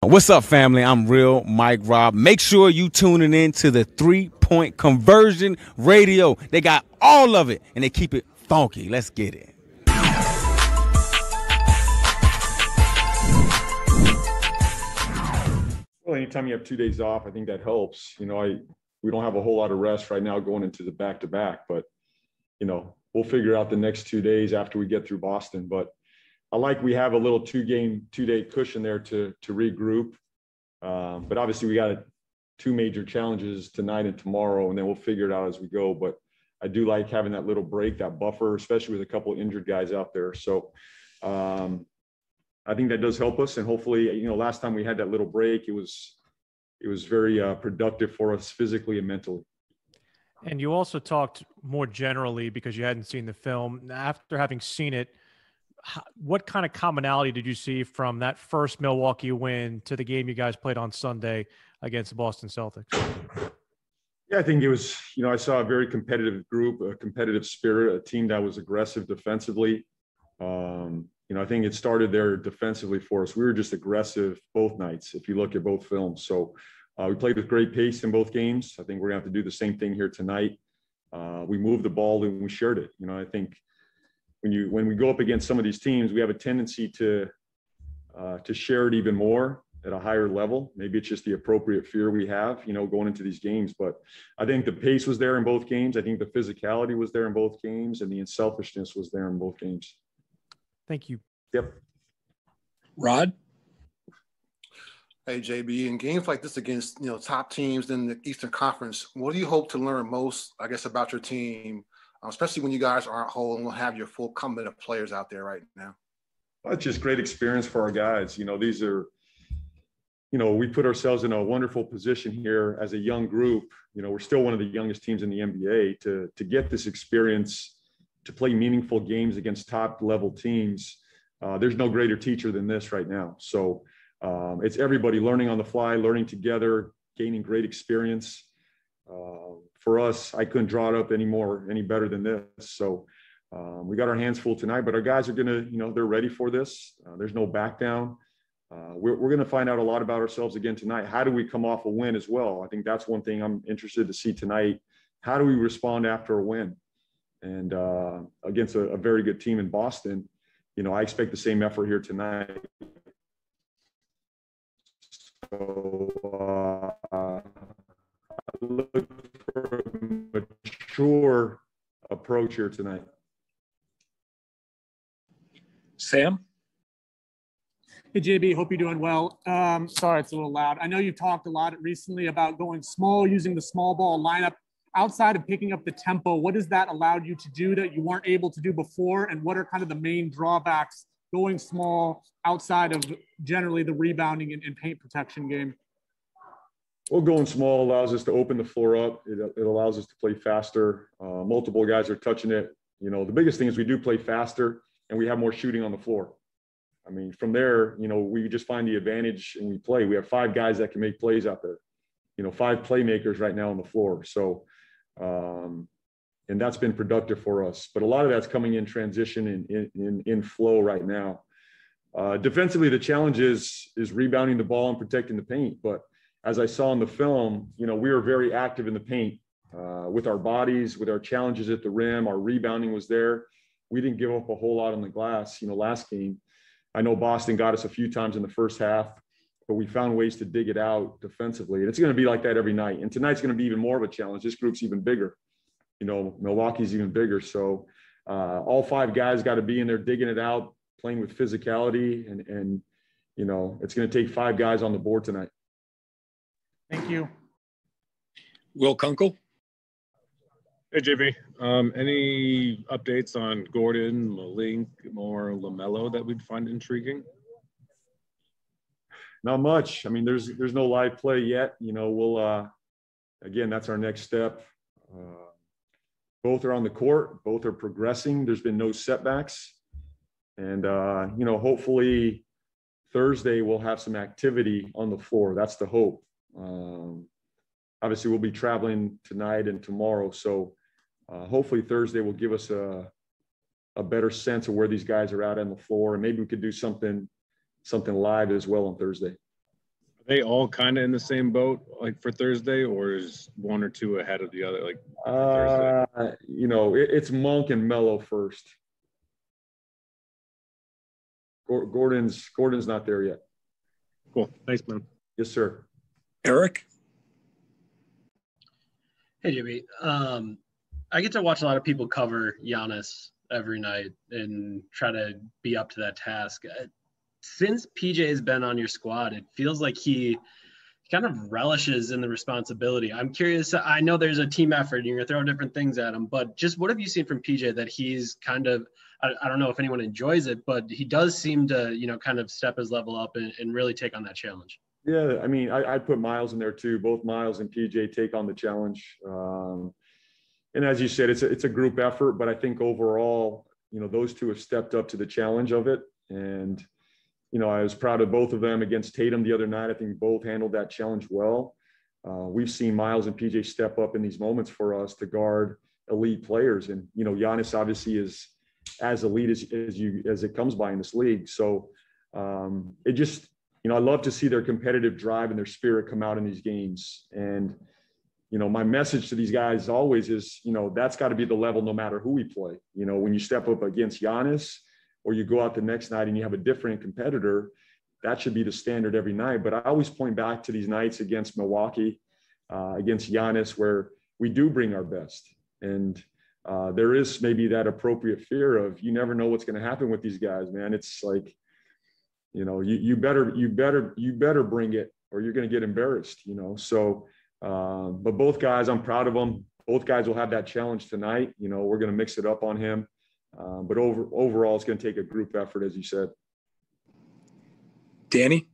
What's up, family? I'm Real Mike Rob. Make sure you tuning in to the 3-Point Conversion Radio. They got all of it, and they keep it funky. Let's get it. Well, anytime you have 2 days off, I think that helps. We don't have a whole lot of rest right now going into the back-to-back, but, we'll figure out the next 2 days after we get through Boston. But I like we have a little 2-day cushion there to regroup. But obviously we got 2 major challenges tonight and tomorrow, and then we'll figure it out as we go. But I do like having that little break, that buffer, especially with a couple of injured guys out there. So I think that does help us. And hopefully, last time we had that little break, it was very productive for us physically and mentally. And you also talked more generally, because you hadn't seen the film. After having seen it, what kind of commonality did you see from that first Milwaukee win to the game you guys played on Sunday against the Boston Celtics? Yeah, I think it was, I saw a very competitive group, a competitive spirit, a team that was aggressive defensively. I think it started there defensively for us. We were just aggressive both nights, if you look at both films. So we played with great pace in both games. I think we're going to have to do the same thing here tonight. We moved the ball and we shared it. I think when we go up against some of these teams, we have a tendency to share it even more at a higher level. Maybe it's just the appropriate fear we have, going into these games. But I think the pace was there in both games. I think the physicality was there in both games, and the unselfishness was there in both games. Thank you. Yep. Rod? Hey, JB, in games like this against, top teams in the Eastern Conference, what do you hope to learn most, I guess, about your team, especially when you guys aren't whole and will have your full complement of players out there right now? Well, it's just great experience for our guys. These are, we put ourselves in a wonderful position here as a young group. We're still one of the youngest teams in the NBA to get this experience, to play meaningful games against top level teams. There's no greater teacher than this right now. So it's everybody learning on the fly, learning together, gaining great experience. For us, I couldn't draw it up any better than this. So we got our hands full tonight, but our guys are going to, they're ready for this. There's no back down. We're going to find out a lot about ourselves again tonight. How do we come off a win as well? I think that's one thing I'm interested to see tonight. How do we respond after a win? And against a very good team in Boston, I expect the same effort here tonight. So I look for a mature approach here tonight. Sam? Hey, JB, hope you're doing well. Sorry, it's a little loud. I know you've talked a lot recently about going small, using the small ball lineup. Outside of picking up the tempo, what has that allowed you to do that you weren't able to do before? And what are kind of the main drawbacks going small outside of generally the rebounding and paint protection game? Well, going small allows us to open the floor up. It allows us to play faster. Multiple guys are touching it. The biggest thing is we do play faster and we have more shooting on the floor. I mean, from there, we just find the advantage and we play. We have 5 guys that can make plays out there. 5 playmakers right now on the floor. So, and that's been productive for us. But a lot of that's coming in transition in flow right now. Defensively, the challenge is rebounding the ball and protecting the paint. But as I saw in the film, we were very active in the paint with our bodies, with our challenges at the rim. Our rebounding was there. We didn't give up a whole lot on the glass, last game. I know Boston got us a few times in the first half, but we found ways to dig it out defensively. And it's going to be like that every night. And tonight's going to be even more of a challenge. This group's even bigger. Milwaukee's even bigger. So all 5 guys got to be in there digging it out, playing with physicality. And it's going to take 5 guys on the board tonight. Thank you. Will Kunkel? Hey, JB. Any updates on Gordon, Malik, or LaMelo that we'd find intriguing? Not much. I mean, there's no live play yet. We'll again, that's our next step. Both are on the court. Both are progressing. There's been no setbacks. And, hopefully Thursday we'll have some activity on the floor. That's the hope. Obviously, we'll be traveling tonight and tomorrow. So hopefully Thursday will give us a better sense of where these guys are out on the floor. And maybe we could do something live as well on Thursday. They all kind of in the same boat, like for Thursday, or is one or two ahead of the other? Like for Thursday? It's Monk and Melo first. Gordon's not there yet. Cool. Thanks, man. Yes, sir. Eric? Hey, Jimmy. I get to watch a lot of people cover Giannis every night and try to be up to that task. Since PJ has been on your squad, it feels like he kind of relishes in the responsibility. I'm curious. I know there's a team effort and you're going to throw different things at him, but just what have you seen from PJ that he's kind of, I don't know if anyone enjoys it, but he does seem to, kind of step his level up and really take on that challenge. Yeah, I mean, I put Miles in there too. Both Miles and PJ take on the challenge. And as you said, it's a group effort, but I think overall, those two have stepped up to the challenge of it. And, I was proud of both of them against Tatum the other night. I think both handled that challenge well. We've seen Miles and PJ step up in these moments for us to guard elite players. And, Giannis obviously is as elite as it comes by in this league. So it just, I love to see their competitive drive and their spirit come out in these games. And, my message to these guys always is, that's got to be the level no matter who we play. When you step up against Giannis or you go out the next night and you have a different competitor, that should be the standard every night. But I always point back to these nights against Milwaukee, against Giannis, where we do bring our best. And there is maybe that appropriate fear of, you never know what's going to happen with these guys, man. It's like, you better bring it or you're going to get embarrassed, So, but both guys, I'm proud of them. Both guys will have that challenge tonight. We're going to mix it up on him. But overall, it's going to take a group effort, as you said. Danny?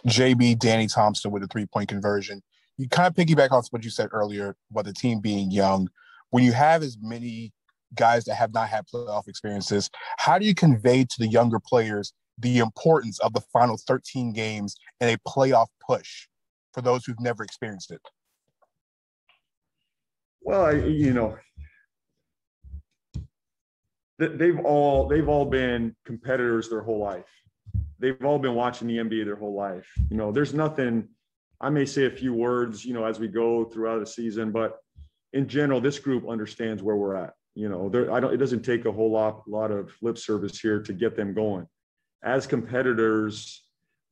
JB, Danny Thompson with a 3-point conversion. You kind of piggyback off what you said earlier about the team being young. When you have as many guys that have not had playoff experiences, how do you convey to the younger players the importance of the final 13 games and a playoff push for those who've never experienced it? Well, they've all been competitors their whole life. They've all been watching the NBA their whole life. There's nothing, I may say a few words, as we go throughout the season, but in general, this group understands where we're at. It doesn't take a whole lot of lip service here to get them going. As competitors,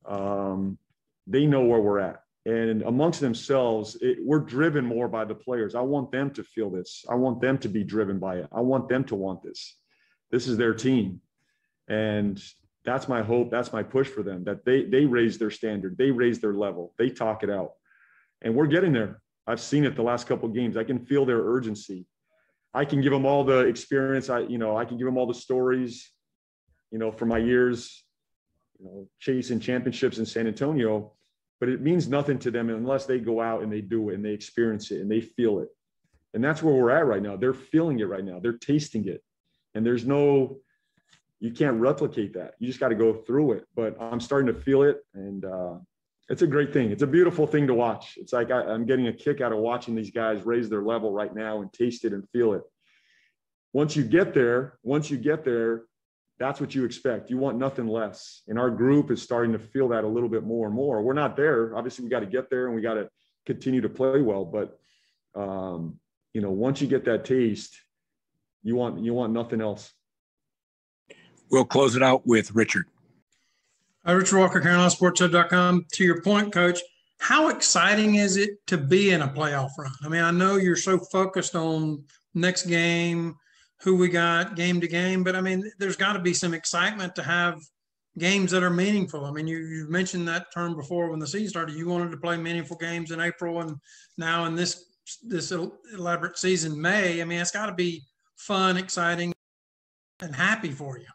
they know where we're at. And amongst themselves, we're driven more by the players. I want them to feel this. I want them to be driven by it. I want them to want this. This is their team. And that's my hope. That's my push for them, that they raise their standard. They raise their level. They talk it out. And we're getting there. I've seen it the last couple of games. I can feel their urgency. I can give them all the experience. I can give them all the stories, from my years, chasing championships in San Antonio. But it means nothing to them unless they go out and they do it and they experience it and they feel it. And that's where we're at right now. They're feeling it right now. They're tasting it. And you can't replicate that. You just got to go through it. But I'm starting to feel it. And it's a great thing. It's a beautiful thing to watch. It's like I'm getting a kick out of watching these guys raise their level right now and taste it and feel it. Once you get there, that's what you expect. You want nothing less. And our group is starting to feel that a little bit more and more. We're not there. Obviously, we got to get there and we got to continue to play well. But, once you get that taste, you want nothing else. We'll close it out with Richard. Hi, Richard Walker, CarolinaSportsHub.com. To your point, Coach, how exciting is it to be in a playoff run? I mean, I know you're so focused on next game, who we got game to game, but I mean, there's got to be some excitement to have games that are meaningful. I mean, you mentioned that term before when the season started. You wanted to play meaningful games in April, and now in this elaborate season, May. I mean, it's got to be fun, exciting, and happy for you.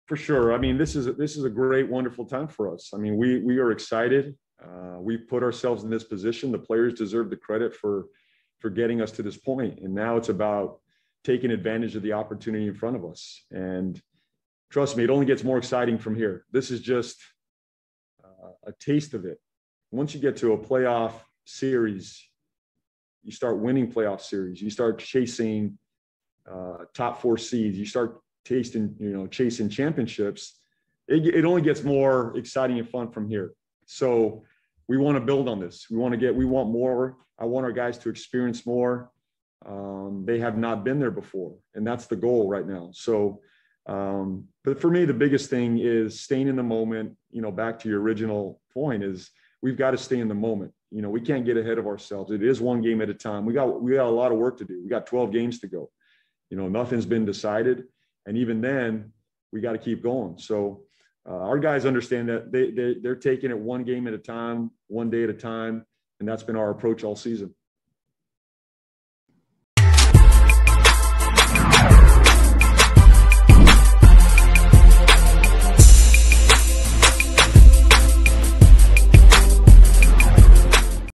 For sure. I mean, this is a great, wonderful time for us. I mean, we are excited. We've put ourselves in this position. The players deserve the credit for getting us to this point. And now it's about taking advantage of the opportunity in front of us. And trust me, it only gets more exciting from here. This is just a taste of it. Once you get to a playoff series, you start winning playoff series. You start chasing top 4 seeds. You start chasing championships. it only gets more exciting and fun from here. So we want to build on this. We want more. I want our guys to experience more. They have not been there before, and that's the goal right now. So, but for me, the biggest thing is staying in the moment. Back to your original point is we've got to stay in the moment. We can't get ahead of ourselves. It is one game at a time. We got a lot of work to do. We got 12 games to go. Nothing's been decided. And even then we got to keep going. So our guys understand that they're taking it one game at a time, one day at a time. And that's been our approach all season.